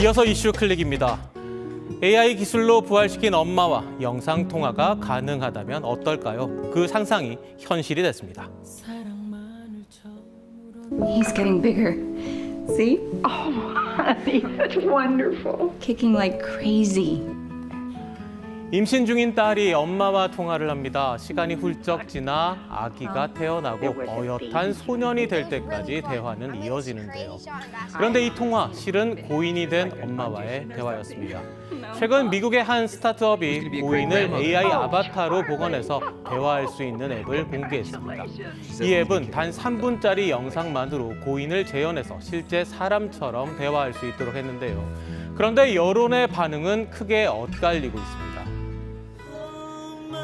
이어서 이슈 클릭입니다. AI 기술로 부활시킨 엄마와 영상 통화가 가능하다면 어떨까요? 그 상상이 현실이 됐습니다. He's getting bigger. See? Oh, honey, that's wonderful. Kicking like crazy. 임신 중인 딸이 엄마와 통화를 합니다. 시간이 훌쩍 지나 아기가 태어나고 어엿한 소년이 될 때까지 대화는 이어지는데요. 그런데 이 통화, 실은 고인이 된 엄마와의 대화였습니다. 최근 미국의 한 스타트업이 고인을 AI 아바타로 복원해서 대화할 수 있는 앱을 공개했습니다. 이 앱은 단 3분짜리 영상만으로 고인을 재현해서 실제 사람처럼 대화할 수 있도록 했는데요. 그런데 여론의 반응은 크게 엇갈리고 있습니다.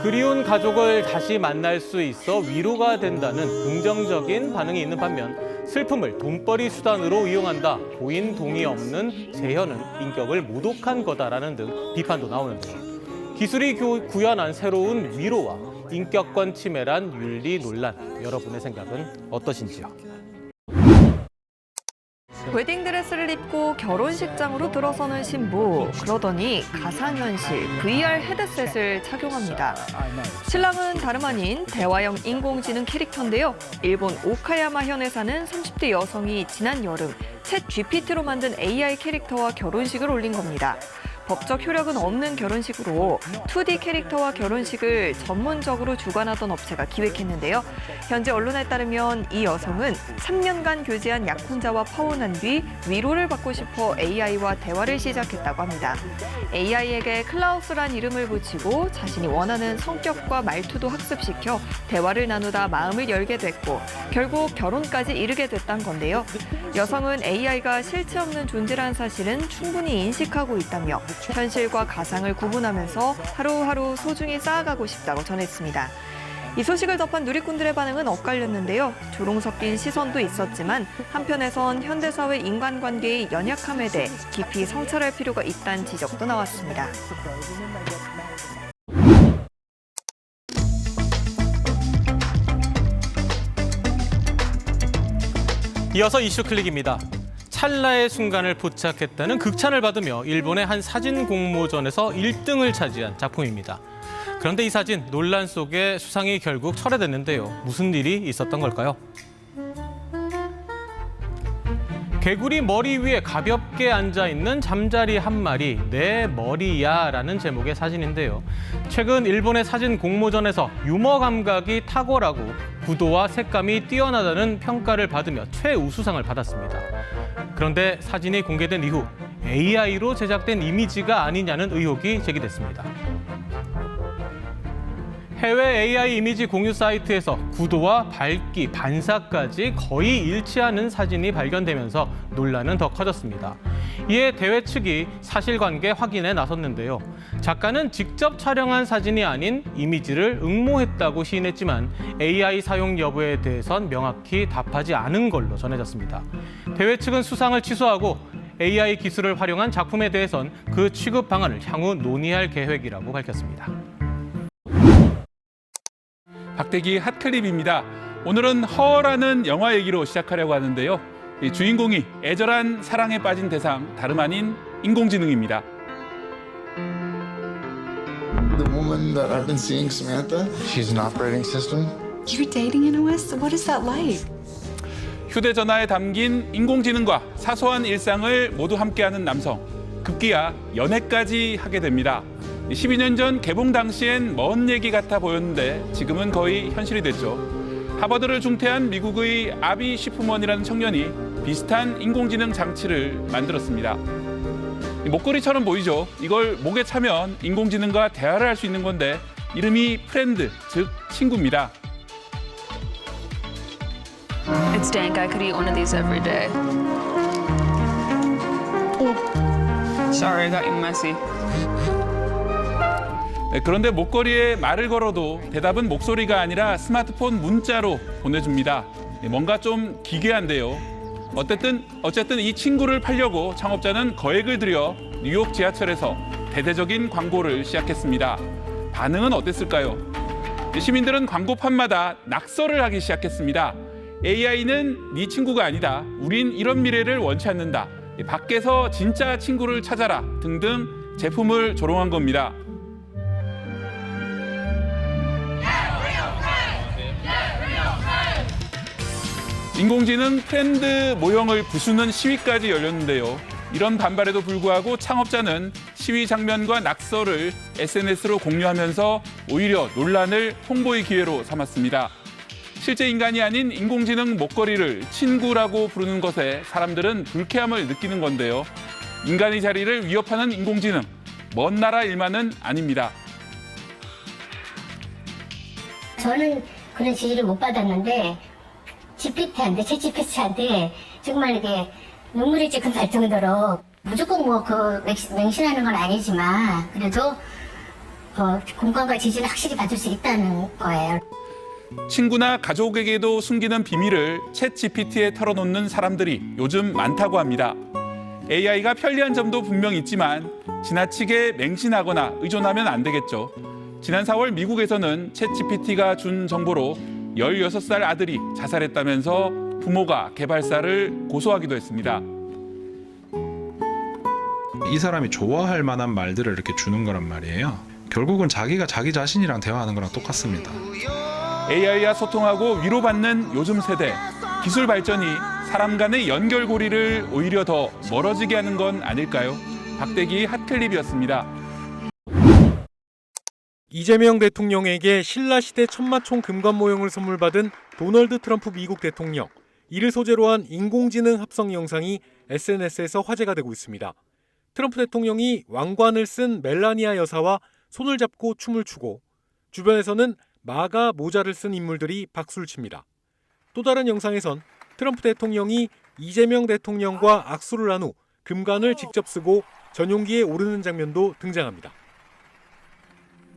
그리운 가족을 다시 만날 수 있어 위로가 된다는 긍정적인 반응이 있는 반면 슬픔을 돈벌이 수단으로 이용한다, 고인 동의 없는 재현은 인격을 모독한 거다라는 등 비판도 나오는데요. 기술이 구현한 새로운 위로와 인격권 침해란 윤리 논란, 여러분의 생각은 어떠신지요? 웨딩드레스를 입고 결혼식장으로 들어서는 신부. 그러더니 가상현실 VR 헤드셋을 착용합니다. 신랑은 다름 아닌 대화형 인공지능 캐릭터인데요. 일본 오카야마현에 사는 30대 여성이 지난 여름 챗 GPT로 만든 AI 캐릭터와 결혼식을 올린 겁니다. 법적 효력은 없는 결혼식으로 2D 캐릭터와 결혼식을 전문적으로 주관하던 업체가 기획했는데요. 현재 언론에 따르면 이 여성은 3년간 교제한 약혼자와 파혼한 뒤 위로를 받고 싶어 AI와 대화를 시작했다고 합니다. AI에게 클라우스란 이름을 붙이고 자신이 원하는 성격과 말투도 학습시켜 대화를 나누다 마음을 열게 됐고 결국 결혼까지 이르게 됐다는 건데요. 여성은 AI가 실체 없는 존재라는 사실은 충분히 인식하고 있다며 현실과 가상을 구분하면서 하루하루 소중히 쌓아가고 싶다고 전했습니다. 이 소식을 접한 누리꾼들의 반응은 엇갈렸는데요. 조롱 섞인 시선도 있었지만 한편에선 현대사회 인간관계의 연약함에 대해 깊이 성찰할 필요가 있다는 지적도 나왔습니다. 이어서 이슈 클릭입니다. 찰나의 순간을 포착했다는 극찬을 받으며 일본의 한 사진 공모전에서 1등을 차지한 작품입니다. 그런데 이 사진 논란 속에 수상이 결국 철회됐는데요. 무슨 일이 있었던 걸까요? 개구리 머리 위에 가볍게 앉아있는 잠자리 한 마리, 내 머리야라는 제목의 사진인데요. 최근 일본의 사진 공모전에서 유머 감각이 탁월하고 구도와 색감이 뛰어나다는 평가를 받으며 최우수상을 받았습니다. 그런데 사진이 공개된 이후 AI로 제작된 이미지가 아니냐는 의혹이 제기됐습니다. 해외 AI 이미지 공유 사이트에서 구도와 밝기, 반사까지 거의 일치하는 사진이 발견되면서 논란은 더 커졌습니다. 이에 대회 측이 사실관계 확인에 나섰는데요. 작가는 직접 촬영한 사진이 아닌 이미지를 응모했다고 시인했지만 AI 사용 여부에 대해선 명확히 답하지 않은 걸로 전해졌습니다. 대회 측은 수상을 취소하고 AI 기술을 활용한 작품에 대해선 그 취급 방안을 향후 논의할 계획이라고 밝혔습니다. 박대기 핫클립입니다. 오늘은 허라는 영화 얘기로 시작하려고 하는데요. 이 주인공이 애절한 사랑에 빠진 대상 다름 아닌 인공지능입니다. The woman that I've been seeing, Samantha, she's an operating system. You're dating an OS? What is that like? 휴대전화에 담긴 인공지능과 사소한 일상을 모두 함께하는 남성. 급기야 연애까지 하게 됩니다. 12년 전 개봉 당시엔 먼 얘기 같아 보였는데 지금은 거의 현실이 됐죠. 하버드를 중퇴한 미국의 아비 시프먼이라는 청년이 비슷한 인공지능 장치를 만들었습니다. 목걸이처럼 보이죠? 이걸 목에 차면 인공지능과 대화를 할 수 있는 건데 이름이 프렌드, 즉 친구입니다. It's dank. I could eat one of these every day. Sorry, I got you messy. 그런데 목걸이에 말을 걸어도 대답은 목소리가 아니라 스마트폰 문자로 보내줍니다. 뭔가 좀 기괴한데요. 어쨌든 이 친구를 팔려고 창업자는 거액을 들여 뉴욕 지하철에서 대대적인 광고를 시작했습니다. 반응은 어땠을까요? 시민들은 광고판마다 낙서를 하기 시작했습니다. AI는 네 친구가 아니다. 우린 이런 미래를 원치 않는다. 밖에서 진짜 친구를 찾아라 등등 제품을 조롱한 겁니다. 인공지능 트렌드 모형을 부수는 시위까지 열렸는데요. 이런 반발에도 불구하고 창업자는 시위 장면과 낙서를 SNS로 공유하면서 오히려 논란을 홍보의 기회로 삼았습니다. 실제 인간이 아닌 인공지능 목걸이를 친구라고 부르는 것에 사람들은 불쾌함을 느끼는 건데요. 인간의 자리를 위협하는 인공지능, 먼 나라 일만은 아닙니다. 저는 그런 지지를 못 받았는데 GPT한테, 챗GPT한테 정말 이게 눈물이 찔끔 날 정도로 무조건 맹신하는 건 아니지만 그래도 공감과 지지를 확실히 받을 수 있다는 거예요. 친구나 가족에게도 숨기는 비밀을 챗 GPT에 털어놓는 사람들이 요즘 많다고 합니다. AI가 편리한 점도 분명 있지만 지나치게 맹신하거나 의존하면 안 되겠죠. 지난 4월 미국에서는 챗 GPT가 준 정보로 16살 아들이 자살했다면서 부모가 개발사를 고소하기도 했습니다. 이 사람이 좋아할 만한 말들을 이렇게 주는 거란 말이에요. 결국은 자기가 자기 자신이랑 대화하는 거랑 똑같습니다. AI와 소통하고 위로받는 요즘 세대. 기술 발전이 사람 간의 연결고리를 오히려 더 멀어지게 하는 건 아닐까요? 박대기 핫클립이었습니다. 이재명 대통령에게 신라시대 천마총 금관 모형을 선물받은 도널드 트럼프 미국 대통령. 이를 소재로 한 인공지능 합성 영상이 SNS에서 화제가 되고 있습니다. 트럼프 대통령이 왕관을 쓴 멜라니아 여사와 손을 잡고 춤을 추고 주변에서는 마가 모자를 쓴 인물들이 박수를 칩니다. 또 다른 영상에선 트럼프 대통령이 이재명 대통령과 악수를 한 후 금관을 직접 쓰고 전용기에 오르는 장면도 등장합니다.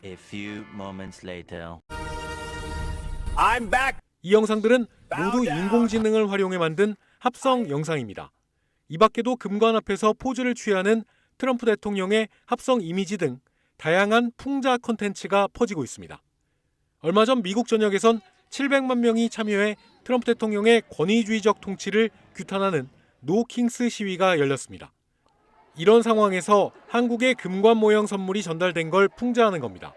A few moments later. 이 영상들은 모두 인공지능을 활용해 만든 합성 영상입니다. 이 밖에도 금관 앞에서 포즈를 취하는 트럼프 대통령의 합성 이미지 등 다양한 풍자 콘텐츠가 퍼지고 있습니다. 얼마 전 미국 전역에선 700만 명이 참여해 트럼프 대통령의 권위주의적 통치를 규탄하는 노 킹스 시위가 열렸습니다. 이런 상황에서 한국의 금관 모형 선물이 전달된 걸 풍자하는 겁니다.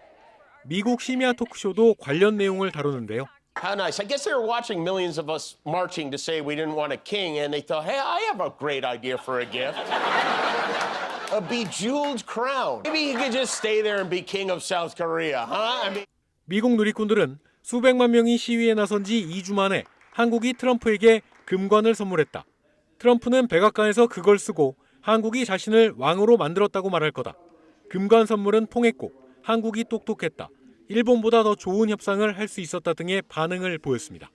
미국 심야 토크쇼도 관련 내용을 다루는데요. How nice. I guess they were watching millions of us marching to say we didn't want a king, and they thought, hey, I have a great idea for a gift. A bejeweled crown. Maybe he could just stay there and be king of South Korea, huh? 미국 누리꾼들은 수백만 명이 시위에 나선 지 2주 만에 한국이 트럼프에게 금관을 선물했다. 트럼프는 백악관에서 그걸 쓰고 한국이 자신을 왕으로 만들었다고 말할 거다. 금관 선물은 통했고 한국이 똑똑했다. 일본보다 더 좋은 협상을 할 수 있었다 등의 반응을 보였습니다.